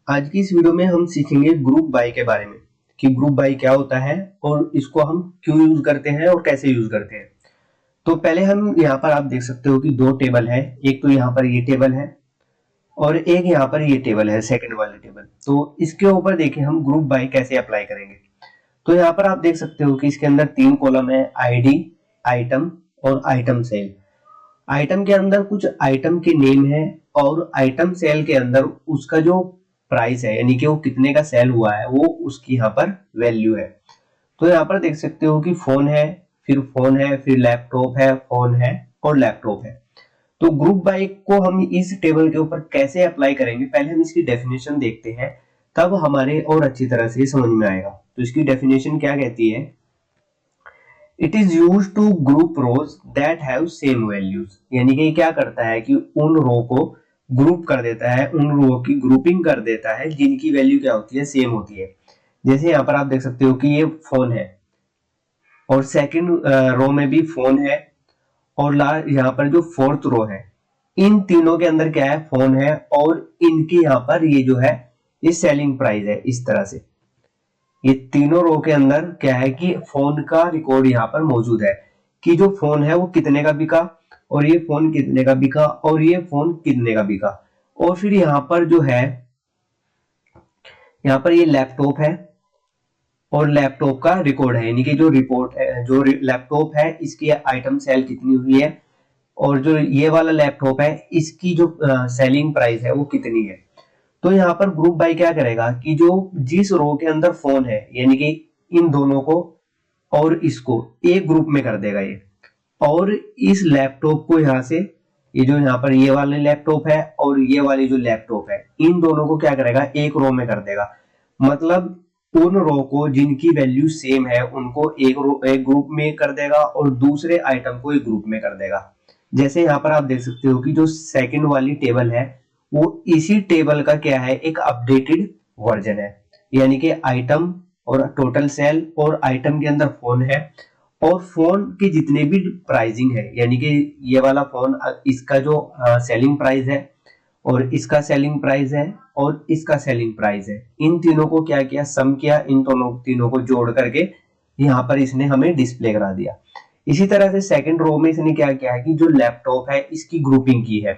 आज की इस वीडियो में हम सीखेंगे ग्रुप बाय के बारे में कि ग्रुप बाय क्या होता है और इसको हम क्यों यूज करते हैं और कैसे यूज करते हैं। तो पहले हम यहाँ पर आप देख सकते हो कि दो टेबल है, एक तो यहाँ पर ये टेबल है और एक यहाँ पर ये टेबल है, सेकंड वाली टेबल। तो इसके ऊपर देखिए हम ग्रुप बाय कैसे अप्लाई करेंगे। तो यहाँ पर आप देख सकते हो कि इसके अंदर तीन कॉलम है, आईडी, आइटम और आइटम सेल। आइटम के अंदर कुछ आइटम के नेम है और आइटम सेल के अंदर उसका जो प्राइस है यानी कि वो कितने का सेल हुआ है वो उसकी यहाँ पर वैल्यू है। तो यहाँ पर देख सकते हो कि फोन है, फिर लैपटॉप है, फोन है और लैपटॉप है। तो ग्रुप बाय को हम इस टेबल के ऊपर कैसे अप्लाई करेंगे, पहले हम इसकी डेफिनेशन देखते हैं, तब हमारे और अच्छी तरह से समझ में आएगा। तो इसकी डेफिनेशन क्या कहती है, it is use to group rows that have same values. यानी कि क्या करता है कि उन रो को ग्रुप कर देता है, उन रो की ग्रुपिंग कर देता है जिनकी वैल्यू क्या होती है, सेम होती है। जैसे यहाँ पर आप देख सकते हो कि ये फोन है और सेकंड रो में भी फोन है और लास्ट यहाँ पर जो फोर्थ रो है, इन तीनों के अंदर क्या है, फोन है और इनकी यहाँ पर ये जो है ये सेलिंग प्राइस है। इस तरह से ये तीनों रो के अंदर क्या है कि फोन का रिकॉर्ड यहाँ पर मौजूद है कि जो फोन है वो कितने का बिका और ये फोन कितने का बिका और ये फोन कितने का बिका। और फिर यहाँ पर जो है, यहाँ पर ये लैपटॉप है और लैपटॉप का रिकॉर्ड है, यानी कि जो रिपोर्ट है, जो लैपटॉप है इसकी आइटम सेल कितनी हुई है और जो ये वाला लैपटॉप है इसकी जो सेलिंग प्राइस है वो कितनी है। तो यहाँ पर ग्रुप बाय क्या करेगा कि जो जिस रो के अंदर फोन है यानी कि इन दोनों को और इसको एक ग्रुप में कर देगा ये, और इस लैपटॉप को यहाँ से, ये जो यहाँ पर ये वाले लैपटॉप है और ये वाली जो लैपटॉप है, इन दोनों को क्या करेगा, एक रो में कर देगा। मतलब उन रो को जिनकी वैल्यू सेम है उनको एक ग्रुप में कर देगा और दूसरे आइटम को एक ग्रुप में कर देगा। जैसे यहाँ पर आप देख सकते हो कि जो सेकंड वाली टेबल है वो इसी टेबल का क्या है, एक अपडेटेड वर्जन है। यानी कि आइटम और टोटल सेल और आइटम के अंदर फोन है और फोन के जितने भी प्राइसिंग है, यानी कि ये वाला फोन इसका जो सेलिंग प्राइस है और इसका सेलिंग प्राइस है और इसका सेलिंग प्राइस है, इन तीनों को क्या किया, सम किया, इन दोनों तीनों को जोड़ करके यहाँ पर इसने हमें डिस्प्ले करा दिया। इसी तरह से सेकंड रो में इसने क्या किया है कि जो लैपटॉप है इसकी ग्रुपिंग की है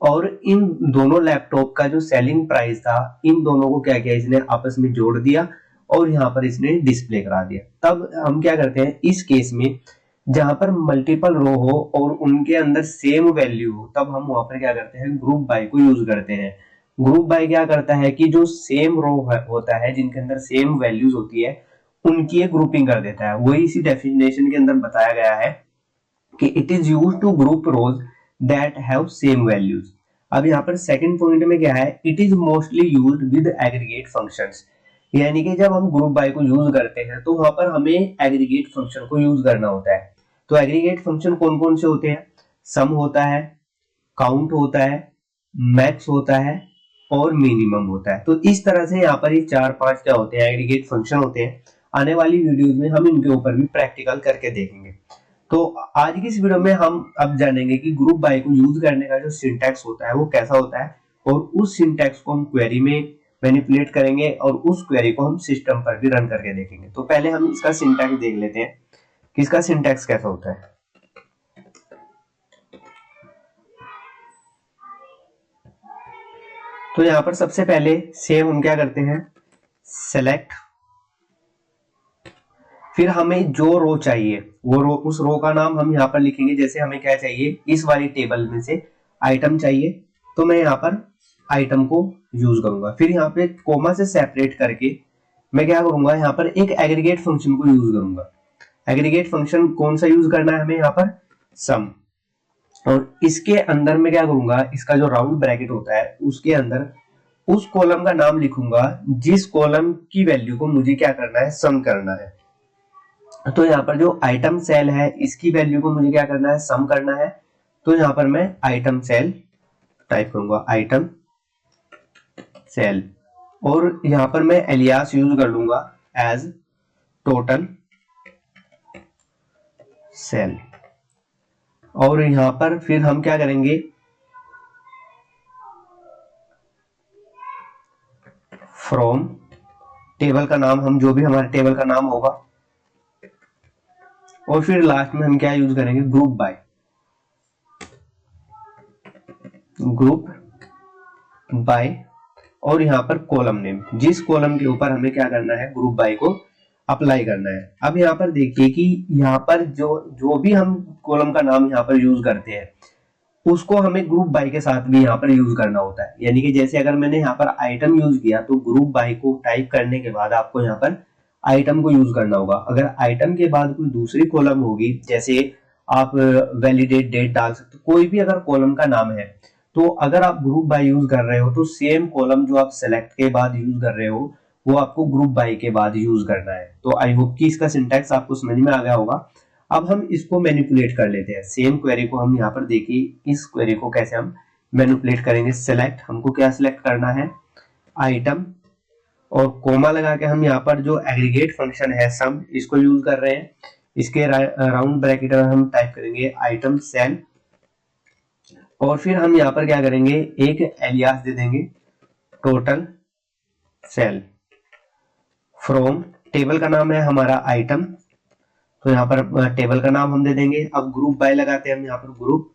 और इन दोनों लैपटॉप का जो सेलिंग प्राइस था इन दोनों को क्या किया, इसने आपस में जोड़ दिया और यहाँ पर इसने डिस्प्ले करा दिया। तब हम क्या करते हैं इस केस में, जहां पर मल्टीपल रो हो और उनके अंदर सेम वैल्यू हो, तब हम वहां पर क्या करते हैं, ग्रुप बाय को यूज करते हैं। ग्रुप बाय क्या करता है कि जो सेम रो होता है जिनके अंदर सेम वैल्यूज होती है उनकी एक ग्रुपिंग कर देता है। वही इसी डेफिनेशन के अंदर बताया गया है कि it is use to group rows that have same values. अब यहाँ पर सेकंड पॉइंट में क्या है, it is mostly used with aggregate functions. यानी कि जब हम ग्रुप बाय को यूज करते हैं तो वहां पर हमें एग्रीगेट फंक्शन को यूज करना होता है। तो एग्रीगेट फंक्शन कौन कौन से होते हैं, सम होता है, काउंट होता है, मैक्स होता है और मिनिमम होता है। तो इस तरह से यहाँ पर ये चार पांच क्या होते हैं, एग्रीगेट फंक्शन होते हैं। आने वाली वीडियोस में हम इनके ऊपर भी प्रैक्टिकल करके देखेंगे। तो आज की इस वीडियो में हम अब जानेंगे कि ग्रुप बाय को यूज करने का जो सिंटैक्स होता है वो कैसा होता है और उस सिंटैक्स को हम क्वेरी में मैनिपुलेट करेंगे और उस क्वेरी को हम सिस्टम पर भी रन करके देखेंगे। तो पहले हम इसका सिंटैक्स देख लेते हैं कि इसका सिंटैक्स कैसा होता है। तो यहाँ पर सबसे पहले सेम हम क्या करते हैं, सेलेक्ट, फिर हमें जो रो चाहिए वो रो, उस रो का नाम हम यहाँ पर लिखेंगे। जैसे हमें क्या चाहिए, इस वाली टेबल में से आइटम चाहिए तो मैं यहाँ पर आइटम को यूज करूंगा। फिर यहाँ पे कोमा से सेपरेट करके मैं क्या करूंगा, यहाँ पर एक एग्रीगेट फंक्शन को यूज करूंगा। एग्रीगेट फंक्शन कौन सा यूज करना है हमें, यहाँ पर सम। और इसके अंदर मैं क्या करूंगा, इसका जो राउंड ब्रैकेट होता है उसके अंदर उस कॉलम का नाम लिखूंगा जिस कॉलम की वैल्यू को मुझे क्या करना है, सम करना है। तो यहाँ पर जो आइटम सेल है इसकी वैल्यू को मुझे क्या करना है, सम करना है। तो यहाँ पर मैं आइटम सेल टाइप करूंगा, आइटम सेल, और यहाँ पर मैं एलियास यूज कर लूंगा एज टोटल सेल। और यहाँ पर फिर हम क्या करेंगे, फ्रॉम टेबल का नाम, हम जो भी हमारे टेबल का नाम होगा, और फिर लास्ट में हम क्या यूज करेंगे, ग्रुप बाय, ग्रुप बाय, और यहाँ पर कॉलम नेम, जिस कॉलम के ऊपर हमें क्या करना है, ग्रुप बाय को अप्लाई करना है। अब यहाँ पर देखिए कि यहाँ पर जो जो भी हम कॉलम का नाम यहाँ पर यूज करते हैं उसको हमें ग्रुप बाय के साथ भी यहाँ पर यूज करना होता है। यानी कि जैसे अगर मैंने यहाँ पर आइटम यूज किया तो ग्रुप बाय को टाइप करने के बाद आपको यहाँ पर आइटम को यूज करना होगा। अगर आइटम के बाद कोई दूसरी कॉलम होगी, जैसे आप वैलिडेट डेट डाल सकते हो, कोई भी अगर कॉलम का नाम है, तो अगर आप ग्रुप बाय यूज कर रहे हो तो सेम कॉलम जो आप सेलेक्ट के बाद यूज कर रहे हो वो आपको ग्रुप बाय के बाद यूज करना है। तो आई होप कि इसका सिंटैक्स आपको समझ में आ गया होगा। अब हम इसको मैनिपुलेट कर लेते हैं। सेम क्वेरी को हम यहाँ पर देखिए, इस क्वेरी को कैसे हम मैनिपुलेट करेंगे। सेलेक्ट, हमको क्या सिलेक्ट करना है, आइटम, और कोमा लगा के हम यहाँ पर जो एग्रीगेट फंक्शन है सम, इसको यूज कर रहे हैं। इसके राउंड ब्रैकेट में हम टाइप करेंगे आइटम सेल, और फिर हम यहाँ पर क्या करेंगे, एक एलियास दे देंगे टोटल सेल, फ्रॉम टेबल का नाम है हमारा आइटम, तो यहाँ पर टेबल का नाम हम दे देंगे। अब ग्रुप बाय लगाते हैं हम यहाँ पर, ग्रुप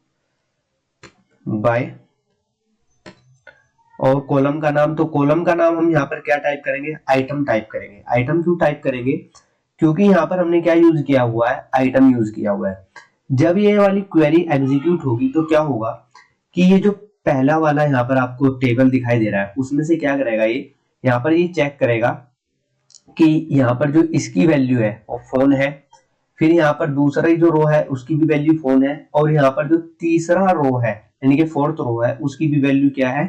बाय, और कॉलम का नाम, तो कॉलम का नाम हम यहाँ पर क्या टाइप करेंगे, आइटम टाइप करेंगे। आइटम क्यों टाइप करेंगे, क्योंकि यहाँ पर हमने क्या यूज किया हुआ है, आइटम यूज किया हुआ है। जब ये वाली क्वेरी एग्जीक्यूट होगी तो क्या होगा कि ये जो पहला वाला यहाँ पर आपको टेबल दिखाई दे रहा है उसमें से क्या करेगा, ये यहाँ पर ये चेक करेगा कि यहाँ पर जो इसकी वैल्यू है वो फोन है, फिर यहाँ पर दूसरा जो रो है उसकी भी वैल्यू फोन है, और यहाँ पर जो तीसरा रो है यानी कि फोर्थ रो है उसकी भी वैल्यू क्या है,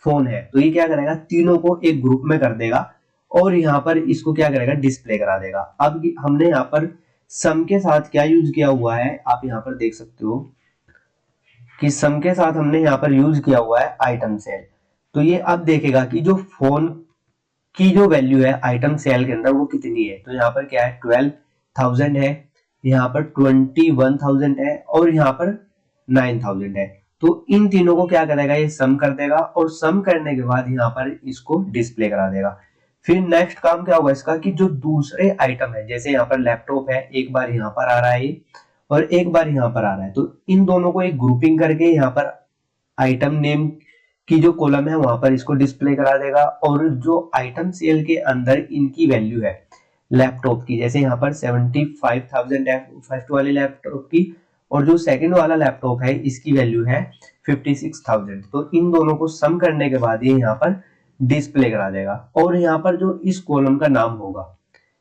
फोन है। तो ये क्या करेगा, तीनों को एक ग्रुप में कर देगा और यहाँ पर इसको क्या करेगा, डिस्प्ले करा देगा। अब हमने यहाँ पर सम के साथ क्या यूज किया हुआ है, आप यहाँ पर देख सकते हो कि सम के साथ हमने यहाँ पर यूज किया हुआ है आइटम सेल। तो ये अब देखेगा कि जो फोन की जो वैल्यू है आइटम सेल के अंदर वो कितनी है। तो यहाँ पर क्या है, 12,000 है, यहाँ पर 21,000 है, और यहाँ पर 9,000 है। तो इन तीनों को क्या करेगा, ये सम कर देगा, और सम करने के बाद यहाँ पर इसको डिस्प्ले करा देगा। फिर नेक्स्ट काम क्या होगा इसका, कि जो दूसरे आइटम है, जैसे यहाँ पर लैपटॉप है, एक बार यहाँ पर आ रहा है और एक बार यहाँ पर आ रहा है, तो इन दोनों को एक ग्रुपिंग करके यहाँ पर आइटम नेम की जो कॉलम है वहां पर इसको डिस्प्ले करा देगा। और जो आइटम सेल के अंदर इनकी वैल्यू है लैपटॉप की, जैसे यहाँ पर 75,000 है फर्स्ट वाले लैपटॉप की, और जो सेकंड वाला लैपटॉप है इसकी वैल्यू है 56,000। तो इन दोनों को सम करने के बाद ये यहाँ पर डिस्प्ले करा देगा। और यहाँ पर जो इस कॉलम का नाम होगा,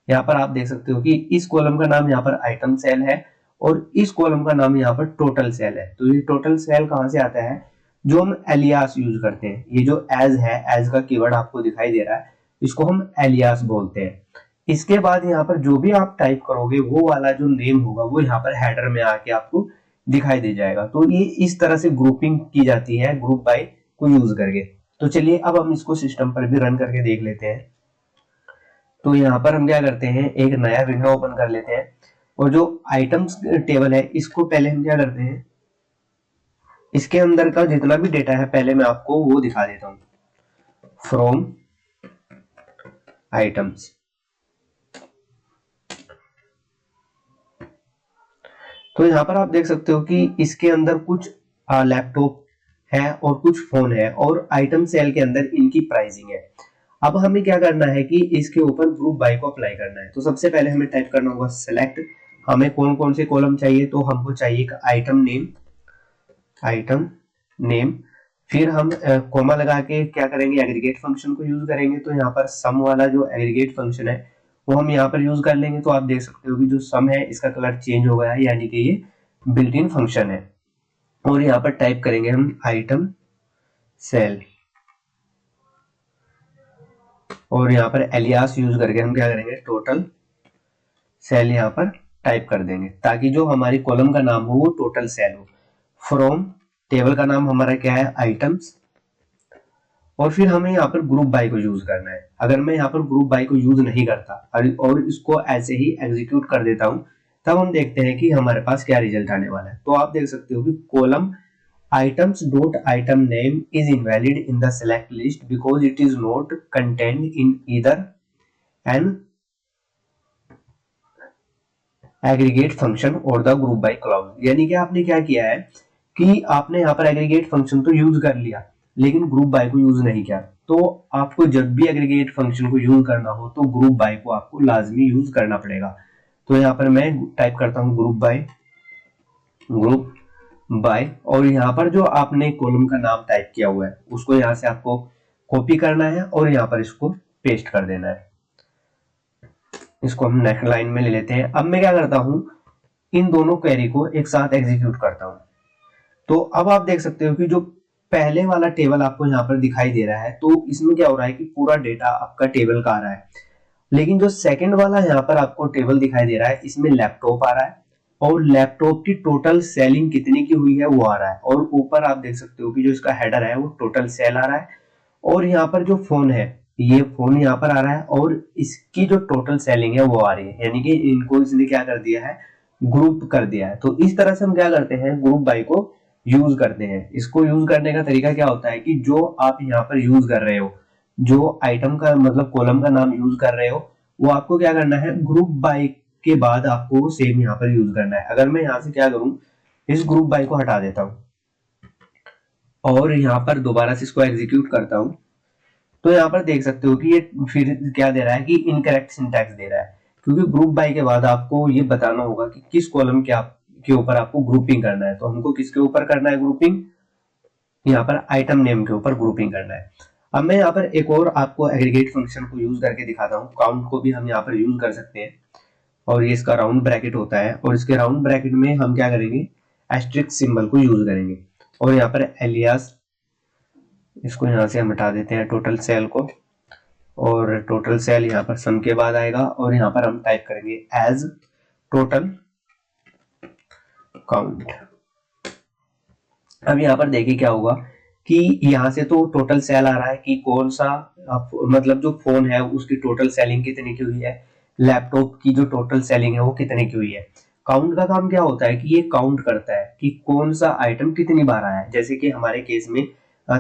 यहाँ पर आप देख सकते हो कि इस कॉलम का नाम यहाँ पर आइटम सेल है और इस कॉलम का नाम यहाँ पर टोटल सेल है। तो ये टोटल सेल कहाँ से आता है, जो हम एलियास यूज करते हैं। ये जो एज है, एज का कीवर्ड आपको दिखाई दे रहा है, इसको हम एलियास बोलते हैं। इसके बाद यहाँ पर जो भी आप टाइप करोगे वो वाला जो नेम होगा वो यहाँ पर हेडर में आके आपको दिखाई दे जाएगा। तो ये इस तरह से ग्रुपिंग की जाती है ग्रुप बाय को यूज करके। तो चलिए अब हम इसको सिस्टम पर भी रन करके देख लेते हैं। तो यहाँ पर हम क्या करते हैं, एक नया विंडो ओपन कर लेते हैं, और जो आइटम्स टेबल है इसको पहले हम क्या करते हैं, इसके अंदर का जितना भी डेटा है पहले मैं आपको वो दिखा देता हूं। फ्रॉम आइटम्स, तो यहां पर आप देख सकते हो कि इसके अंदर कुछ लैपटॉप है और कुछ फोन है, और आइटम सेल के अंदर इनकी प्राइसिंग है। अब हमें क्या करना है कि इसके ऊपर ग्रुप बाय को अप्लाई करना है। तो सबसे पहले हमें टाइप करना होगा सेलेक्ट, हमें कौन कौन से कॉलम चाहिए, तो हमको चाहिए आइटम नेम, आइटम नेम, फिर हम कोमा लगा के क्या करेंगे, एग्रीगेट फंक्शन को यूज करेंगे। तो यहाँ पर सम वाला जो एग्रीगेट फंक्शन है वो हम यहाँ पर यूज कर लेंगे। तो आप देख सकते हो कि जो सम है इसका कलर चेंज हो गया है, यानी कि ये बिल्ट इन फंक्शन है। और यहाँ पर टाइप करेंगे हम आइटम सेल, और यहाँ पर एलियास यूज करके हम क्या करेंगे, टोटल सेल यहाँ पर टाइप कर देंगे, ताकि जो हमारी कॉलम का नाम हो वो टोटल सेल हो। फ्रॉम टेबल का नाम हमारा क्या है, आइटम्स, और फिर हमें यहाँ पर ग्रुप बाय को यूज करना है। अगर मैं यहाँ पर ग्रुप बाय को यूज नहीं करता और इसको ऐसे ही एग्जीक्यूट कर देता हूं, तब हम देखते हैं कि हमारे पास क्या रिजल्ट आने वाला है। तो आप देख सकते हो कि column items dot item name is invalid in the select list because it is not contained in either an aggregate function or the group by clause। यानी कि आपने क्या किया है कि आपने यहाँ पर एग्रीगेट फंक्शन तो यूज कर लिया लेकिन ग्रुप बाय को यूज नहीं किया। तो आपको जब भी एग्रीगेट फंक्शन को यूज करना हो तो ग्रुप बाय को आपको लाजमी यूज करना पड़ेगा। तो यहाँ पर मैं टाइप करता हूँ ग्रुप बाय और यहाँ पर जो आपने कॉलम का नाम टाइप किया हुआ है उसको यहाँ से आपको कॉपी करना है और यहाँ पर इसको पेस्ट कर देना है। इसको हम नेक्स्ट लाइन में ले लेते हैं। अब मैं क्या करता हूं, इन दोनों क्वेरी को एक साथ एग्जीक्यूट करता हूं। तो अब आप देख सकते हो कि जो पहले वाला टेबल आपको यहाँ पर दिखाई दे रहा है तो इसमें क्या हो रहा है कि पूरा डेटा आपका टेबल का आ रहा है, लेकिन जो सेकंड वाला यहाँ पर आपको टेबल दिखाई दे रहा है इसमें लैपटॉप आ रहा है और लैपटॉप की टोटल सेलिंग कितनी की हुई है वो आ रहा है। और ऊपर आप देख सकते हो कि जो इसका हेडर है वो टोटल सेल आ रहा है और यहाँ पर जो फोन है ये फोन यहाँ पर आ रहा है और इसकी जो टोटल सेलिंग है वो आ रही है। यानी कि इनको इसने क्या कर दिया है, ग्रुप कर दिया है। तो इस तरह से हम क्या करते हैं, ग्रुप बाय को यूज करते हैं। इसको यूज करने का तरीका क्या होता है कि जो आप यहाँ पर यूज कर रहे हो, जो आइटम का मतलब कॉलम का नाम यूज कर रहे हो वो आपको क्या करना है, ग्रुप बाय के बाद आपको सेम यहाँ पर यूज करना है। अगर मैं यहाँ से क्या करूं, इस ग्रुप बाय को हटा देता हूं और यहाँ पर दोबारा से इसको एग्जीक्यूट करता हूं तो यहाँ पर देख सकते हो कि ये फिर क्या दे रहा है कि इनकरेक्ट सिंटैक्स दे रहा है, क्योंकि ग्रुप बाय के बाद आपको ये बताना होगा कि किस कॉलम के ऊपर आपको ग्रुपिंग करना है। तो हमको किसके ऊपर करना है ग्रुपिंग, यहाँ पर आइटम नेम के ऊपर ग्रुपिंग करना है। अब मैं यहाँ पर एक और आपको एग्रीगेट फंक्शन को यूज करके दिखाता हूँ। काउंट को भी हम यहाँ पर यूज कर सकते हैं और ये इसका राउंड ब्रैकेट होता है और इसके राउंड ब्रैकेट में हम क्या करेंगे, एस्टेरिस्क सिंबल को यूज करेंगे और यहाँ पर एलियास, इसको यहाँ से हम हटा देते हैं टोटल सेल को और टोटल सेल यहाँ पर सम के बाद आएगा और यहाँ पर हम टाइप करेंगे एज टोटल काउंट। अब यहाँ पर देखिए क्या होगा कि यहाँ से तो टोटल सेल आ रहा है कि कौन सा मतलब जो फोन है उसकी टोटल सेलिंग कितनी की हुई है, लैपटॉप की जो टोटल सेलिंग है वो कितने की हुई है। काउंट का काम क्या होता है कि ये काउंट करता है कि कौन सा आइटम कितनी बार आया है। जैसे कि हमारे केस में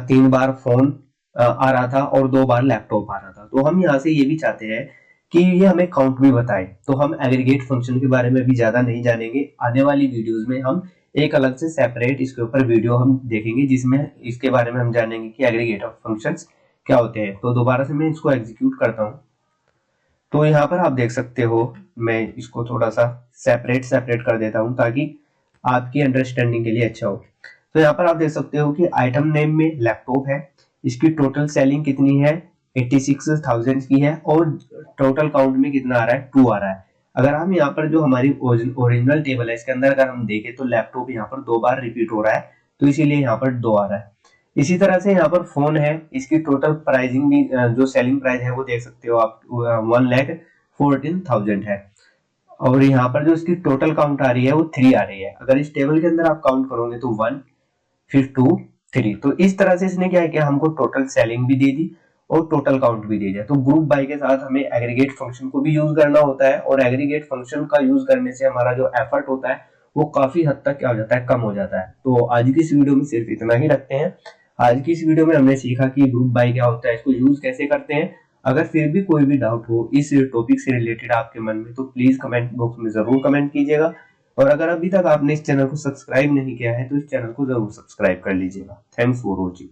3 बार फोन आ रहा था और 2 बार लैपटॉप आ रहा था। तो हम यहाँ से ये भी चाहते हैं कि ये हमें काउंट भी बताए। तो हम एग्रीगेट फंक्शन के बारे में भी ज्यादा नहीं जानेंगे, आने वाली वीडियोस में हम एक अलग से सेपरेट इसके ऊपर वीडियो हम देखेंगे जिसमें इसके बारे में हम जानेंगे कि एग्रीगेट ऑफ फंक्शंस क्या होते हैं। तो दोबारा से मैं इसको एग्जीक्यूट करता हूँ तो यहाँ पर आप देख सकते हो, मैं इसको थोड़ा सा सेपरेट कर देता हूँ ताकि आपकी अंडरस्टैंडिंग के लिए अच्छा हो। तो यहाँ पर आप देख सकते हो कि आइटम नेम में लैपटॉप है, इसकी टोटल सेलिंग कितनी है 86,000 की है और टोटल काउंट में कितना आ रहा है 2 आ रहा है। अगर हम यहाँ पर जो हमारी ओरिजिनल टेबल है इसके अंदर अगर हम देखें तो लैपटॉप यहाँ पर 2 बार रिपीट हो रहा है तो इसीलिए यहाँ पर 2 आ रहा है। इसी तरह से यहाँ पर फोन है, इसकी टोटल प्राइसिंग भी जो सेलिंग प्राइस है वो देख सकते हो आप 1,14,000 है और यहाँ पर जो इसकी टोटल काउंट आ रही है वो 3 आ रही है। अगर इस टेबल के अंदर आप काउंट करोगे तो 1 फिर 2 3। तो इस तरह से इसने क्या किया, हमको टोटल सेलिंग भी दे दी और टोटल काउंट भी दे दिया। तो ग्रुप बाय के साथ हमें एग्रीगेट फंक्शन को भी यूज करना होता है और एग्रीगेट फंक्शन का यूज करने से हमारा जो एफर्ट होता है वो काफी हद तक क्या हो जाता है, कम हो जाता है। तो आज की इस वीडियो में सिर्फ इतना ही रखते हैं। आज की इस वीडियो में हमने सीखा कि ग्रुप बाय क्या होता है, इसको यूज कैसे करते हैं। अगर फिर भी कोई भी डाउट हो इस टॉपिक से रिलेटेड आपके मन में तो प्लीज कमेंट बॉक्स में जरूर कमेंट कीजिएगा और अगर अभी तक आपने इस चैनल को सब्सक्राइब नहीं किया है तो इस चैनल को जरूर सब्सक्राइब कर लीजिएगा। Thanks for watching.